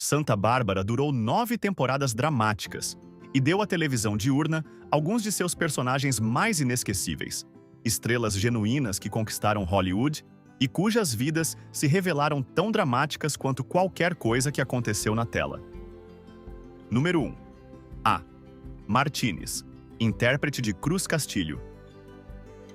Santa Bárbara durou 9 temporadas dramáticas e deu à televisão diurna alguns de seus personagens mais inesquecíveis, estrelas genuínas que conquistaram Hollywood e cujas vidas se revelaram tão dramáticas quanto qualquer coisa que aconteceu na tela. Número 1. A. Martínez, intérprete de Cruz Castilho.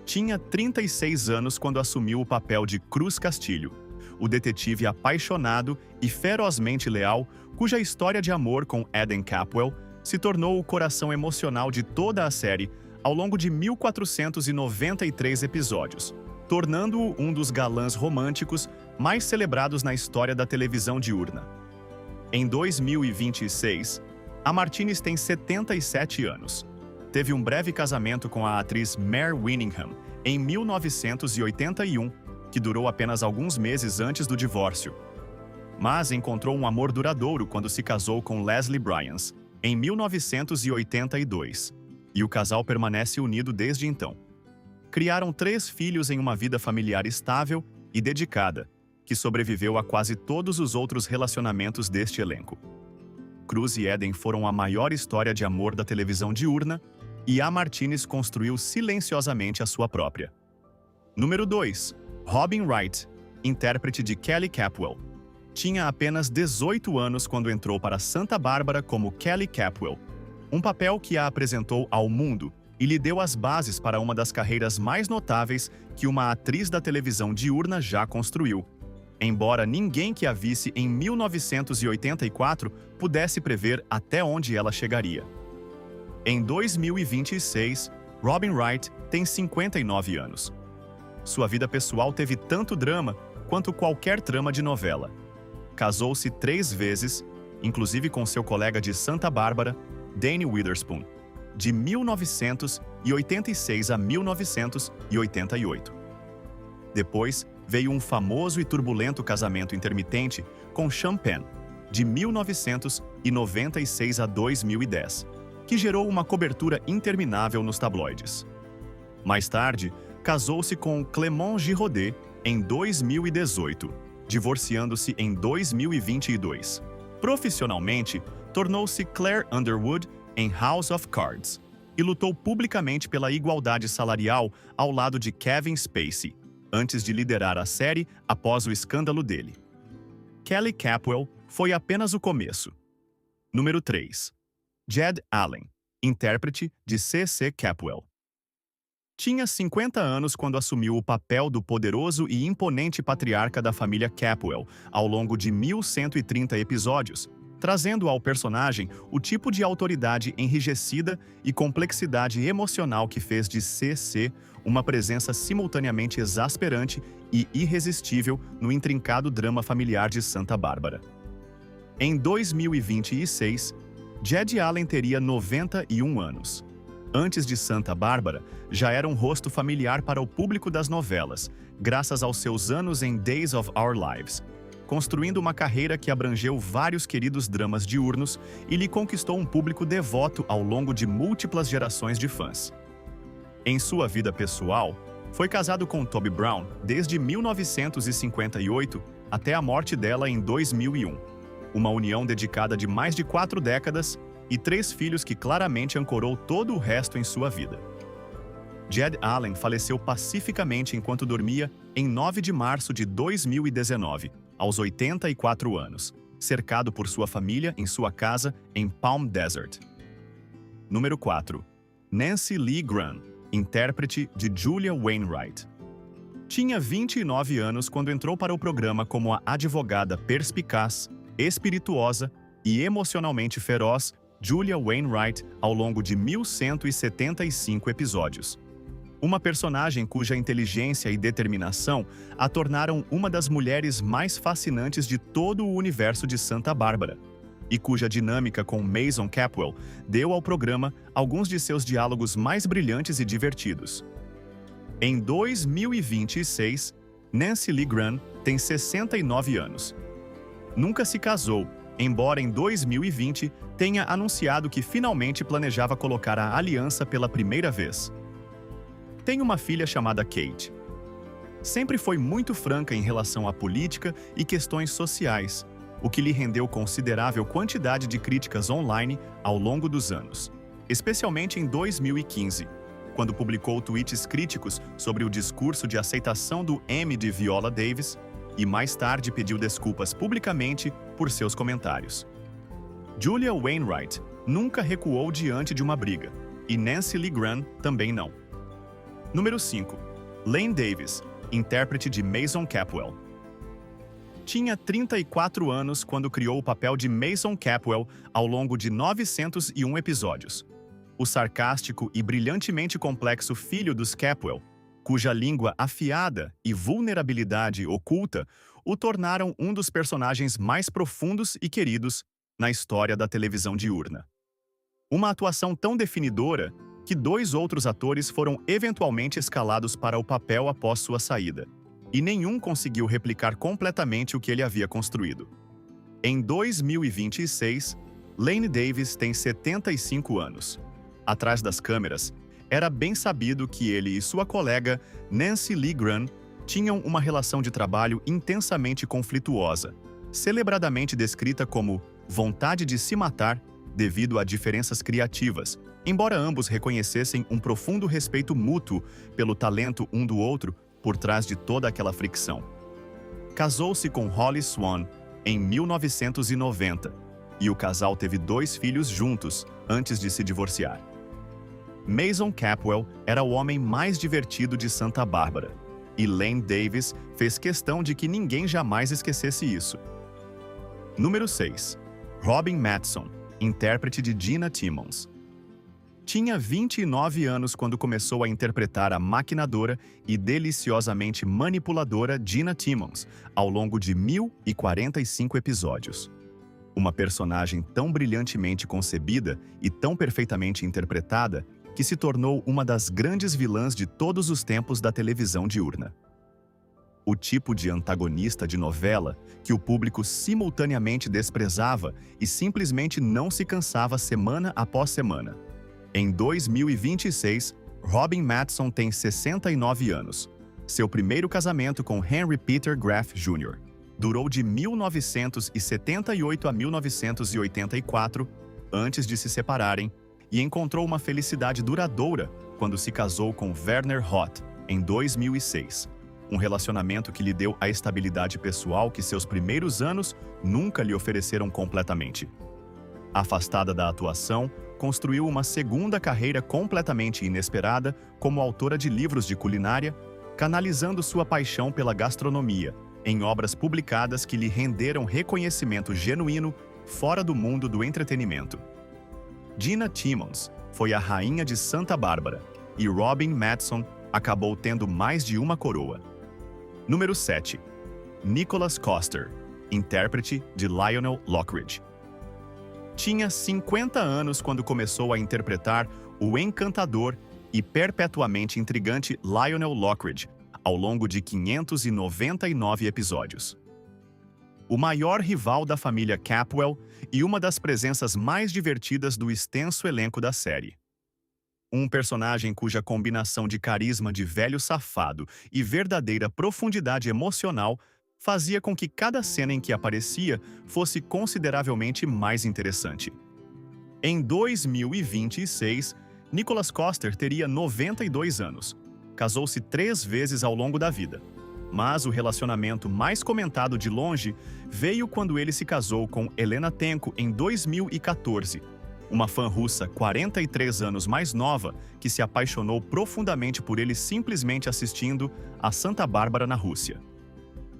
Tinha 36 anos quando assumiu o papel de Cruz Castilho, o detetive apaixonado e ferozmente leal, cuja história de amor com Eden Capwell se tornou o coração emocional de toda a série ao longo de 1493 episódios, tornando-o um dos galãs românticos mais celebrados na história da televisão diurna. Em 2026, a Martínez tem 77 anos. Teve um breve casamento com a atriz Mare Winningham em 1981, que durou apenas alguns meses antes do divórcio. Mas encontrou um amor duradouro quando se casou com Leslie Bryans, em 1982, e o casal permanece unido desde então. Criaram 3 filhos em uma vida familiar estável e dedicada, que sobreviveu a quase todos os outros relacionamentos deste elenco. Cruz e Eden foram a maior história de amor da televisão diurna, e a Martínez construiu silenciosamente a sua própria. Número 2. Robin Wright, intérprete de Kelly Capwell. Tinha apenas 18 anos quando entrou para Santa Bárbara como Kelly Capwell, um papel que a apresentou ao mundo e lhe deu as bases para uma das carreiras mais notáveis que uma atriz da televisão diurna já construiu, embora ninguém que a visse em 1984 pudesse prever até onde ela chegaria. Em 2026, Robin Wright tem 59 anos. Sua vida pessoal teve tanto drama quanto qualquer trama de novela. Casou-se 3 vezes, inclusive com seu colega de Santa Bárbara, Danny Witherspoon, de 1986 a 1988. Depois, veio um famoso e turbulento casamento intermitente com Sean Penn, de 1996 a 2010, que gerou uma cobertura interminável nos tabloides. Mais tarde, casou-se com Clément Giraudet em 2018, divorciando-se em 2022. Profissionalmente, tornou-se Claire Underwood em House of Cards e lutou publicamente pela igualdade salarial ao lado de Kevin Spacey, antes de liderar a série após o escândalo dele. Kelly Capwell foi apenas o começo. Número 3. Jed Allen, intérprete de C.C. Capwell. Tinha 50 anos quando assumiu o papel do poderoso e imponente patriarca da família Capwell ao longo de 1130 episódios, trazendo ao personagem o tipo de autoridade enrijecida e complexidade emocional que fez de C.C. uma presença simultaneamente exasperante e irresistível no intrincado drama familiar de Santa Bárbara. Em 2026, Jed Allen teria 91 anos. Antes de Santa Bárbara, já era um rosto familiar para o público das novelas, graças aos seus anos em Days of Our Lives, construindo uma carreira que abrangeu vários queridos dramas diurnos e lhe conquistou um público devoto ao longo de múltiplas gerações de fãs. Em sua vida pessoal, foi casado com Toby Brown desde 1958 até a morte dela em 2001, uma união dedicada de mais de 4 décadas e 3 filhos que claramente ancorou todo o resto em sua vida. Jed Allen faleceu pacificamente enquanto dormia em 9 de março de 2019, aos 84 anos, cercado por sua família em sua casa em Palm Desert. Número 4. Nancy Lee Grahn, intérprete de Julia Wainwright. Tinha 29 anos quando entrou para o programa como a advogada perspicaz, espirituosa e emocionalmente feroz Julia Wainwright ao longo de 1175 episódios. Uma personagem cuja inteligência e determinação a tornaram uma das mulheres mais fascinantes de todo o universo de Santa Bárbara, e cuja dinâmica com Mason Capwell deu ao programa alguns de seus diálogos mais brilhantes e divertidos. Em 2026, Nancy Lee Grahn tem 69 anos. Nunca se casou, embora em 2020 tenha anunciado que finalmente planejava colocar a aliança pela primeira vez. Tem uma filha chamada Kate. Sempre foi muito franca em relação à política e questões sociais, o que lhe rendeu considerável quantidade de críticas online ao longo dos anos, especialmente em 2015, quando publicou tweets críticos sobre o discurso de aceitação do Emmy de Viola Davis e mais tarde pediu desculpas publicamente por seus comentários. Julia Wainwright nunca recuou diante de uma briga, e Nancy Lee Grahn também não. Número 5. Lane Davis, intérprete de Mason Capwell. Tinha 34 anos quando criou o papel de Mason Capwell ao longo de 901 episódios. O sarcástico e brilhantemente complexo filho dos Capwell, cuja língua afiada e vulnerabilidade oculta o tornaram um dos personagens mais profundos e queridos na história da televisão diurna. Uma atuação tão definidora que 2 outros atores foram eventualmente escalados para o papel após sua saída, e nenhum conseguiu replicar completamente o que ele havia construído. Em 2026, Lane Davis tem 75 anos. Atrás das câmeras, era bem sabido que ele e sua colega Nancy Lee Grahn tinham uma relação de trabalho intensamente conflituosa, celebradamente descrita como vontade de se matar devido a diferenças criativas, embora ambos reconhecessem um profundo respeito mútuo pelo talento um do outro por trás de toda aquela fricção. Casou-se com Holly Swan em 1990 e o casal teve 2 filhos juntos antes de se divorciar. Mason Capwell era o homem mais divertido de Santa Bárbara, e Lane Davis fez questão de que ninguém jamais esquecesse isso. Número 6. Robin Mattson, intérprete de Gina Timmons. Tinha 29 anos quando começou a interpretar a maquinadora e deliciosamente manipuladora Gina Timmons ao longo de 1045 episódios. Uma personagem tão brilhantemente concebida e tão perfeitamente interpretada que se tornou uma das grandes vilãs de todos os tempos da televisão diurna. O tipo de antagonista de novela que o público simultaneamente desprezava e simplesmente não se cansava semana após semana. Em 2026, Robin Mattson tem 69 anos. Seu primeiro casamento com Henry Peter Graff Jr. durou de 1978 a 1984, antes de se separarem, e encontrou uma felicidade duradoura quando se casou com Werner Hott, em 2006. Um relacionamento que lhe deu a estabilidade pessoal que seus primeiros anos nunca lhe ofereceram completamente. Afastada da atuação, construiu uma segunda carreira completamente inesperada como autora de livros de culinária, canalizando sua paixão pela gastronomia em obras publicadas que lhe renderam reconhecimento genuíno fora do mundo do entretenimento. Gina Timmons foi a rainha de Santa Bárbara e Robin Mattson acabou tendo mais de uma coroa. Número 7. Nicholas Coster, intérprete de Lionel Lockridge. Tinha 50 anos quando começou a interpretar o encantador e perpetuamente intrigante Lionel Lockridge ao longo de 599 episódios. O maior rival da família Capwell e uma das presenças mais divertidas do extenso elenco da série. Um personagem cuja combinação de carisma de velho safado e verdadeira profundidade emocional fazia com que cada cena em que aparecia fosse consideravelmente mais interessante. Em 2026, Nicholas Coster teria 92 anos. Casou-se 3 vezes ao longo da vida. Mas o relacionamento mais comentado de longe veio quando ele se casou com Helena Tenko em 2014, uma fã russa 43 anos mais nova que se apaixonou profundamente por ele simplesmente assistindo a Santa Bárbara na Rússia.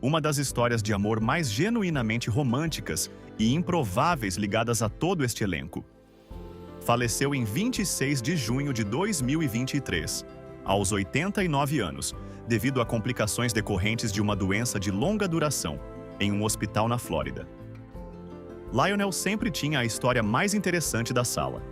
Uma das histórias de amor mais genuinamente românticas e improváveis ligadas a todo este elenco. Faleceu em 26 de junho de 2023, aos 89 anos, devido a complicações decorrentes de uma doença de longa duração, em um hospital na Flórida. Lionel sempre tinha a história mais interessante da sala.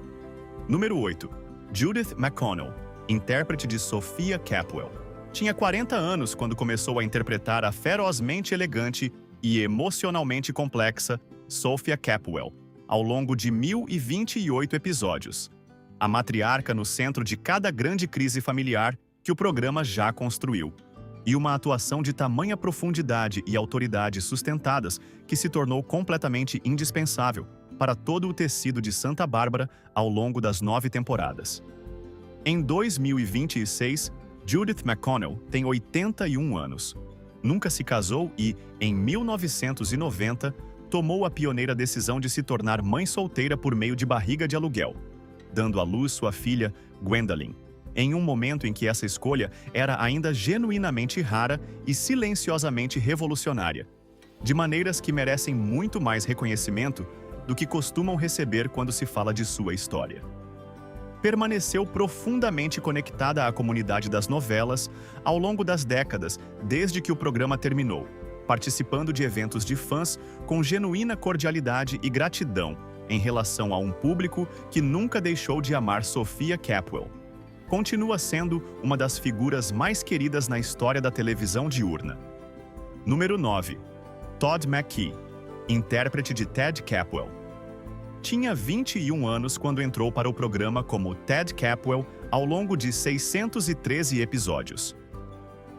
Número 8. Judith McConnell, intérprete de Sophia Capwell. Tinha 40 anos quando começou a interpretar a ferozmente elegante e emocionalmente complexa Sophia Capwell, ao longo de 1028 episódios. A matriarca no centro de cada grande crise familiar que o programa já construiu. e uma atuação de tamanha profundidade e autoridade sustentadas que se tornou completamente indispensável para todo o tecido de Santa Bárbara ao longo das 9 temporadas. Em 2026, Judith McConnell tem 81 anos. Nunca se casou e, em 1990, tomou a pioneira decisão de se tornar mãe solteira por meio de barriga de aluguel, dando à luz sua filha, Gwendolyn, em um momento em que essa escolha era ainda genuinamente rara e silenciosamente revolucionária, de maneiras que merecem muito mais reconhecimento do que costumam receber quando se fala de sua história. Permaneceu profundamente conectada à comunidade das novelas ao longo das décadas desde que o programa terminou, participando de eventos de fãs com genuína cordialidade e gratidão em relação a um público que nunca deixou de amar Sophia Capwell. Continua sendo uma das figuras mais queridas na história da televisão diurna. Número 9. Todd McKee, intérprete de Ted Capwell. Tinha 21 anos quando entrou para o programa como Ted Capwell ao longo de 613 episódios.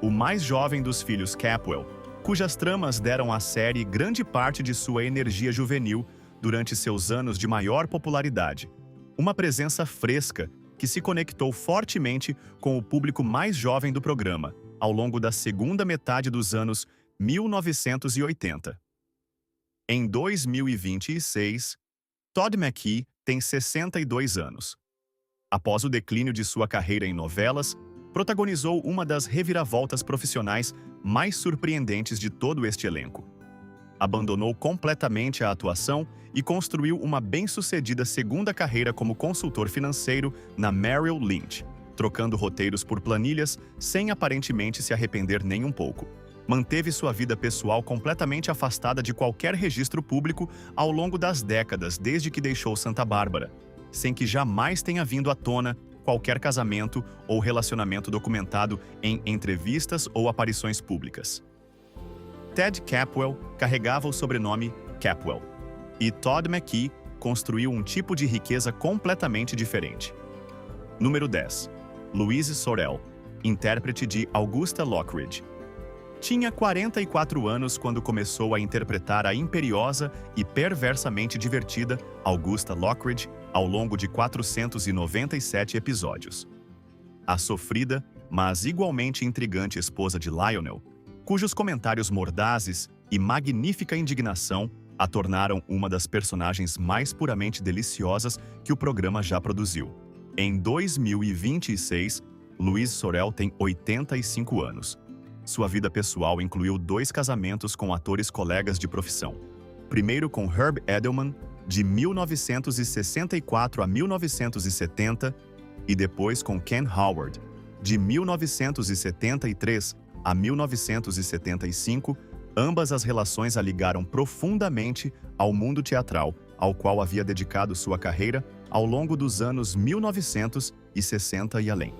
O mais jovem dos filhos Capwell, cujas tramas deram à série grande parte de sua energia juvenil durante seus anos de maior popularidade. Uma presença fresca que se conectou fortemente com o público mais jovem do programa, ao longo da segunda metade dos anos 1980. Em 2026, Todd McKee tem 62 anos. Após o declínio de sua carreira em novelas, protagonizou uma das reviravoltas profissionais mais surpreendentes de todo este elenco. Abandonou completamente a atuação e construiu uma bem-sucedida segunda carreira como consultor financeiro na Merrill Lynch, trocando roteiros por planilhas sem aparentemente se arrepender nem um pouco. Manteve sua vida pessoal completamente afastada de qualquer registro público ao longo das décadas desde que deixou Santa Bárbara, sem que jamais tenha vindo à tona qualquer casamento ou relacionamento documentado em entrevistas ou aparições públicas. Ted Capwell carregava o sobrenome Capwell, e Todd McKee construiu um tipo de riqueza completamente diferente. Número 10. Louise Sorel, intérprete de Augusta Lockridge. Tinha 44 anos quando começou a interpretar a imperiosa e perversamente divertida Augusta Lockridge ao longo de 497 episódios. A sofrida, mas igualmente intrigante esposa de Lionel, cujos comentários mordazes e magnífica indignação a tornaram uma das personagens mais puramente deliciosas que o programa já produziu. Em 2026, Louise Sorel tem 85 anos. Sua vida pessoal incluiu 2 casamentos com atores colegas de profissão. Primeiro com Herb Edelman, de 1964 a 1970, e depois com Ken Howard, de 1973 a 1975. Ambas as relações a ligaram profundamente ao mundo teatral, ao qual havia dedicado sua carreira ao longo dos anos 1960 e além.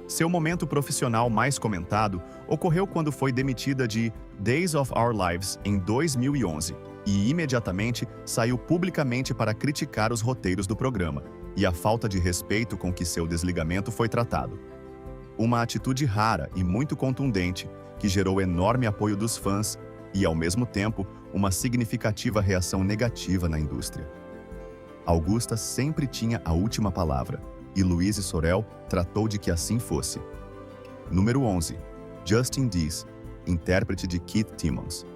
Seu momento profissional mais comentado ocorreu quando foi demitida de Days of Our Lives em 2011 e imediatamente saiu publicamente para criticar os roteiros do programa e a falta de respeito com que seu desligamento foi tratado. Uma atitude rara e muito contundente que gerou enorme apoio dos fãs e, ao mesmo tempo, uma significativa reação negativa na indústria. Augusta sempre tinha a última palavra, e Louise Sorel tratou de que assim fosse. Número 11. Justin Dees, intérprete de Keith Timmons.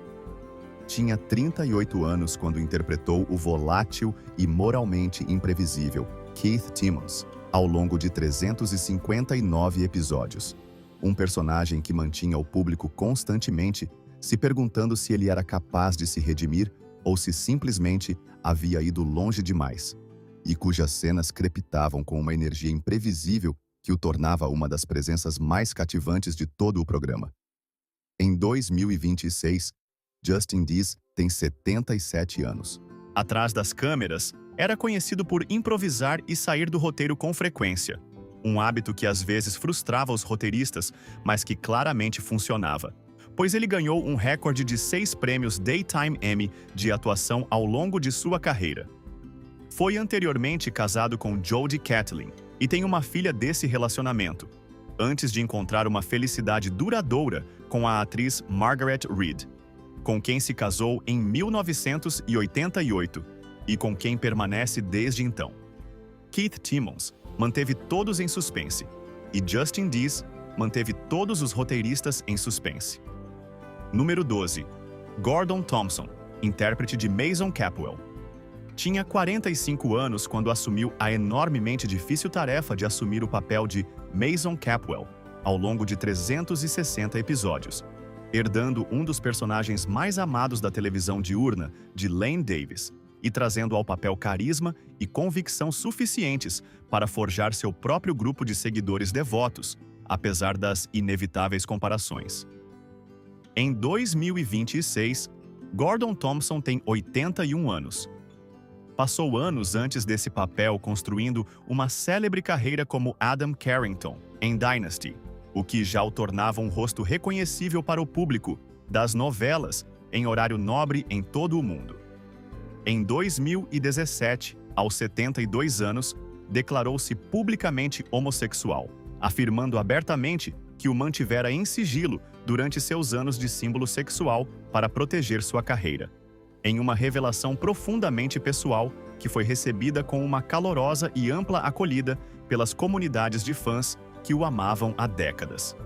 Tinha 38 anos quando interpretou o volátil e moralmente imprevisível Keith Timmons ao longo de 359 episódios. Um personagem que mantinha o público constantemente se perguntando se ele era capaz de se redimir ou se simplesmente havia ido longe demais, e cujas cenas crepitavam com uma energia imprevisível que o tornava uma das presenças mais cativantes de todo o programa. Em 2026, Justin Dees tem 77 anos. Atrás das câmeras, era conhecido por improvisar e sair do roteiro com frequência, um hábito que às vezes frustrava os roteiristas, mas que claramente funcionava, pois ele ganhou um recorde de 6 prêmios Daytime Emmy de atuação ao longo de sua carreira. Foi anteriormente casado com Jodie Catlin e tem uma filha desse relacionamento. antes de encontrar uma felicidade duradoura com a atriz Margaret Reed, com quem se casou em 1988 e com quem permanece desde então. Keith Timmons manteve todos em suspense, e Justin Dees manteve todos os roteiristas em suspense. Número 12. Gordon Thompson, intérprete de Mason Capwell. Tinha 45 anos quando assumiu a enormemente difícil tarefa de assumir o papel de Mason Capwell ao longo de 360 episódios, herdando um dos personagens mais amados da televisão diurna de Lane Davis e trazendo ao papel carisma e convicção suficientes para forjar seu próprio grupo de seguidores devotos, apesar das inevitáveis comparações. Em 2026, Gordon Thompson tem 81 anos. Passou anos antes desse papel construindo uma célebre carreira como Adam Carrington em Dynasty, o que já o tornava um rosto reconhecível para o público das novelas em horário nobre em todo o mundo. Em 2017, aos 72 anos, declarou-se publicamente homossexual, afirmando abertamente que o mantivera em sigilo durante seus anos de símbolo sexual para proteger sua carreira, em uma revelação profundamente pessoal que foi recebida com uma calorosa e ampla acolhida pelas comunidades de fãs que o amavam há décadas.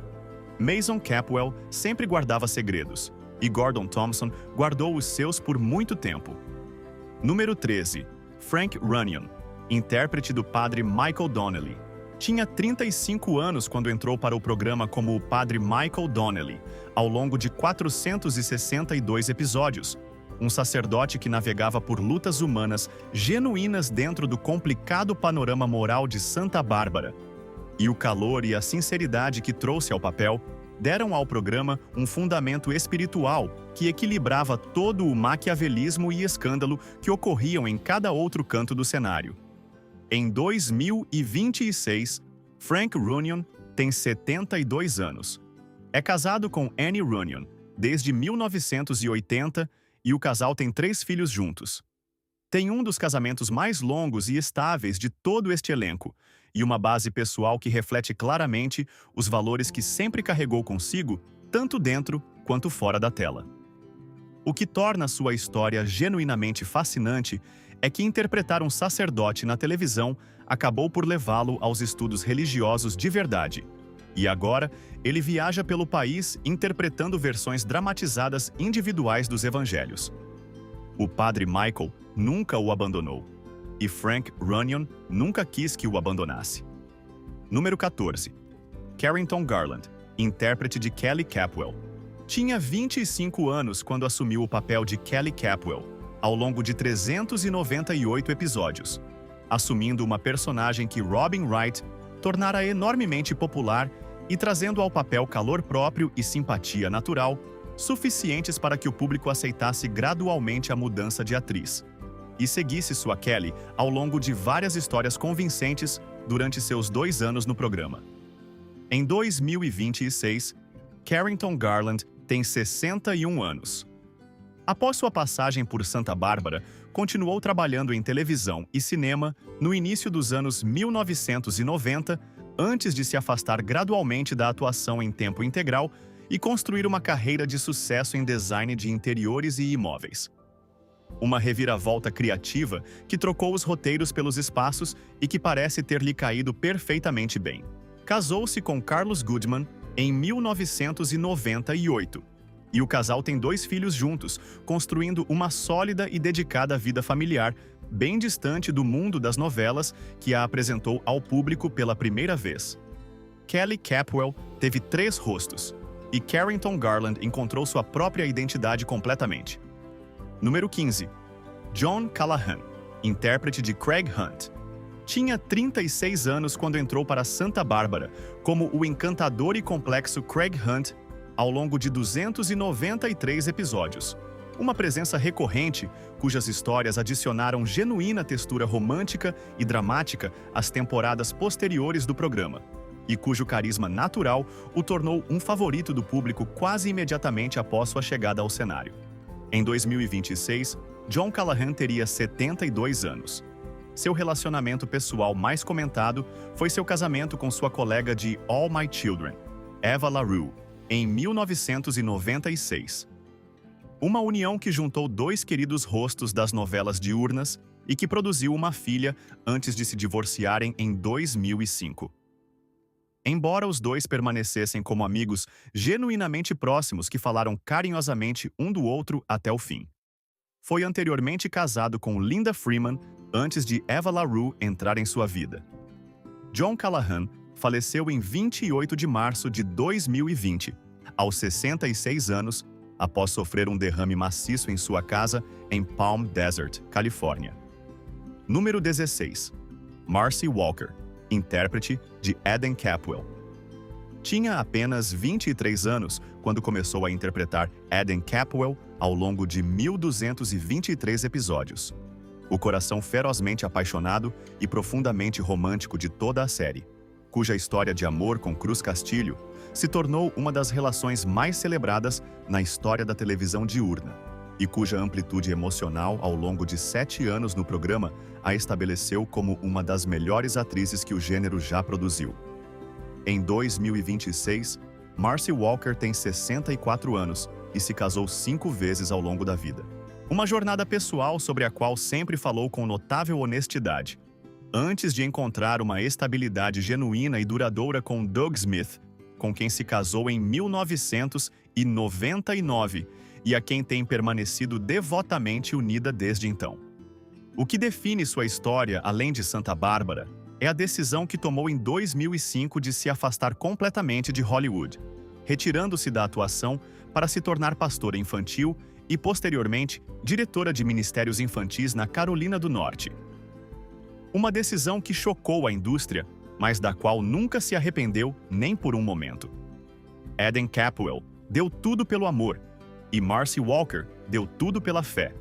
Mason Capwell sempre guardava segredos, e Gordon Thompson guardou os seus por muito tempo. Número 13. Frank Runyon, intérprete do padre Michael Donnelly. Tinha 35 anos quando entrou para o programa como o padre Michael Donnelly, ao longo de 462 episódios, um sacerdote que navegava por lutas humanas genuínas dentro do complicado panorama moral de Santa Bárbara. E o calor e a sinceridade que trouxe ao papel deram ao programa um fundamento espiritual que equilibrava todo o maquiavelismo e escândalo que ocorriam em cada outro canto do cenário. Em 2026, Frank Runyon tem 72 anos. É casado com Annie Runyon desde 1980 e o casal tem 3 filhos juntos. Tem um dos casamentos mais longos e estáveis de todo este elenco e uma base pessoal que reflete claramente os valores que sempre carregou consigo, tanto dentro quanto fora da tela. O que torna sua história genuinamente fascinante é que interpretar um sacerdote na televisão acabou por levá-lo aos estudos religiosos de verdade. E agora, ele viaja pelo país interpretando versões dramatizadas individuais dos evangelhos. O padre Michael nunca o abandonou, e Frank Runyon nunca quis que o abandonasse. Número 14. Carrington Garland, intérprete de Kelly Capwell. Tinha 25 anos quando assumiu o papel de Kelly Capwell, ao longo de 398 episódios, assumindo uma personagem que Robin Wright tornara enormemente popular e trazendo ao papel calor próprio e simpatia natural, suficientes para que o público aceitasse gradualmente a mudança de atriz e seguisse sua Kelly ao longo de várias histórias convincentes durante seus 2 anos no programa. Em 2026, Carrington Garland tem 61 anos. Após sua passagem por Santa Bárbara, continuou trabalhando em televisão e cinema no início dos anos 1990, antes de se afastar gradualmente da atuação em tempo integral e construir uma carreira de sucesso em design de interiores e imóveis. Uma reviravolta criativa que trocou os roteiros pelos espaços e que parece ter lhe caído perfeitamente bem. Casou-se com Carlos Goodman em 1998. E o casal tem 2 filhos juntos, construindo uma sólida e dedicada vida familiar, bem distante do mundo das novelas que a apresentou ao público pela primeira vez. Kelly Capwell teve 3 rostos, e Carrington Garland encontrou sua própria identidade completamente. Número 15. John Callahan, intérprete de Craig Hunt. Tinha 36 anos quando entrou para Santa Bárbara, como o encantador e complexo Craig Hunt, ao longo de 293 episódios. Uma presença recorrente, cujas histórias adicionaram genuína textura romântica e dramática às temporadas posteriores do programa, e cujo carisma natural o tornou um favorito do público quase imediatamente após sua chegada ao cenário. Em 2026, John Callahan teria 72 anos. Seu relacionamento pessoal mais comentado foi seu casamento com sua colega de All My Children, Eva LaRue, em 1996. Uma união que juntou dois queridos rostos das novelas diurnas e que produziu uma filha antes de se divorciarem em 2005. Embora os dois permanecessem como amigos genuinamente próximos que falaram carinhosamente um do outro até o fim. Foi anteriormente casado com Linda Freeman antes de Eva LaRue entrar em sua vida. John Callahan faleceu em 28 de março de 2020, aos 66 anos, após sofrer um derrame maciço em sua casa em Palm Desert, Califórnia. Número 16. Marcy Walker, intérprete de Eden Capwell. Tinha apenas 23 anos quando começou a interpretar Eden Capwell ao longo de 1.223 episódios. O coração ferozmente apaixonado e profundamente romântico de toda a série, cuja história de amor com Cruz Castilho se tornou uma das relações mais celebradas na história da televisão diurna, e cuja amplitude emocional ao longo de 7 anos no programa a estabeleceu como uma das melhores atrizes que o gênero já produziu. Em 2026, Marcy Walker tem 64 anos e se casou 5 vezes ao longo da vida. Uma jornada pessoal sobre a qual sempre falou com notável honestidade, antes de encontrar uma estabilidade genuína e duradoura com Doug Smith, com quem se casou em 1999 e a quem tem permanecido devotamente unida desde então. O que define sua história, além de Santa Bárbara, é a decisão que tomou em 2005 de se afastar completamente de Hollywood, retirando-se da atuação para se tornar pastora infantil e, posteriormente, diretora de ministérios infantis na Carolina do Norte. Uma decisão que chocou a indústria, mas da qual nunca se arrependeu nem por um momento. Eden Capwell deu tudo pelo amor, e Marcy Walker deu tudo pela fé.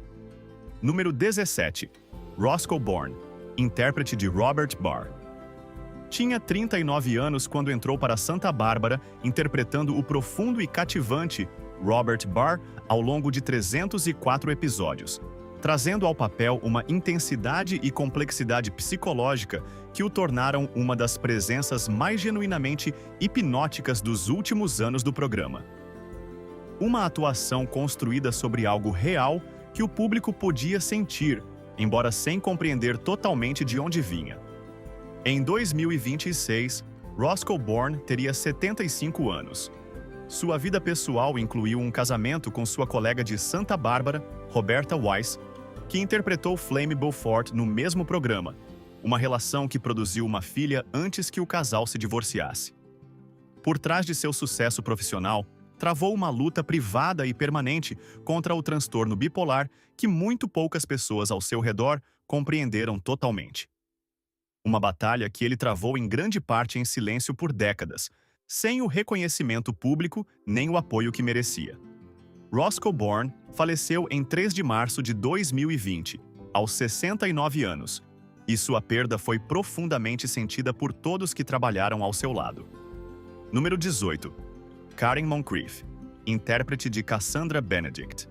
Número 17. Roscoe Bourne, intérprete de Robert Barr. Tinha 39 anos quando entrou para Santa Bárbara, interpretando o profundo e cativante Robert Barr ao longo de 304 episódios, trazendo ao papel uma intensidade e complexidade psicológica que o tornaram uma das presenças mais genuinamente hipnóticas dos últimos anos do programa. Uma atuação construída sobre algo real que o público podia sentir, embora sem compreender totalmente de onde vinha. Em 2026, Roscoe Bourne teria 75 anos. Sua vida pessoal incluiu um casamento com sua colega de Santa Bárbara, Roberta Weiss, que interpretou Flame Beaufort no mesmo programa, uma relação que produziu uma filha antes que o casal se divorciasse. Por trás de seu sucesso profissional, travou uma luta privada e permanente contra o transtorno bipolar que muito poucas pessoas ao seu redor compreenderam totalmente. Uma batalha que ele travou em grande parte em silêncio por décadas, sem o reconhecimento público nem o apoio que merecia. Roscoe Bourne faleceu em 3 de março de 2020, aos 69 anos, e sua perda foi profundamente sentida por todos que trabalharam ao seu lado. Número 18. Karen Moncrief, intérprete de Cassandra Benedict.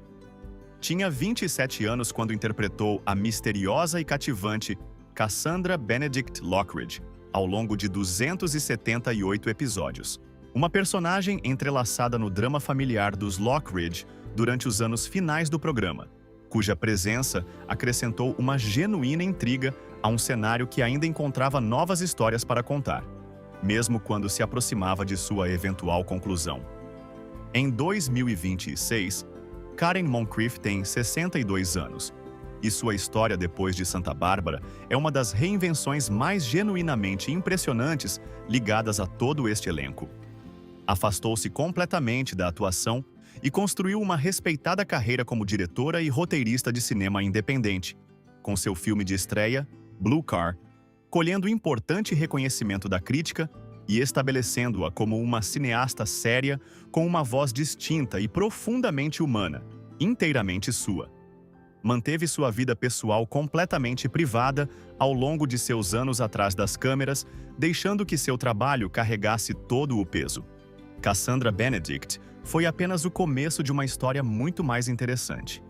Tinha 27 anos quando interpretou a misteriosa e cativante Cassandra Benedict Lockridge, ao longo de 278 episódios. Uma personagem entrelaçada no drama familiar dos Lockridge durante os anos finais do programa, cuja presença acrescentou uma genuína intriga a um cenário que ainda encontrava novas histórias para contar, mesmo quando se aproximava de sua eventual conclusão. Em 2026, Karen Moncrief tem 62 anos, e sua história depois de Santa Bárbara é uma das reinvenções mais genuinamente impressionantes ligadas a todo este elenco. Afastou-se completamente da atuação e construiu uma respeitada carreira como diretora e roteirista de cinema independente, com seu filme de estreia, Blue Car, colhendo importante reconhecimento da crítica e estabelecendo-a como uma cineasta séria com uma voz distinta e profundamente humana, inteiramente sua. Manteve sua vida pessoal completamente privada ao longo de seus anos atrás das câmeras, deixando que seu trabalho carregasse todo o peso. Cassandra Benedict foi apenas o começo de uma história muito mais interessante.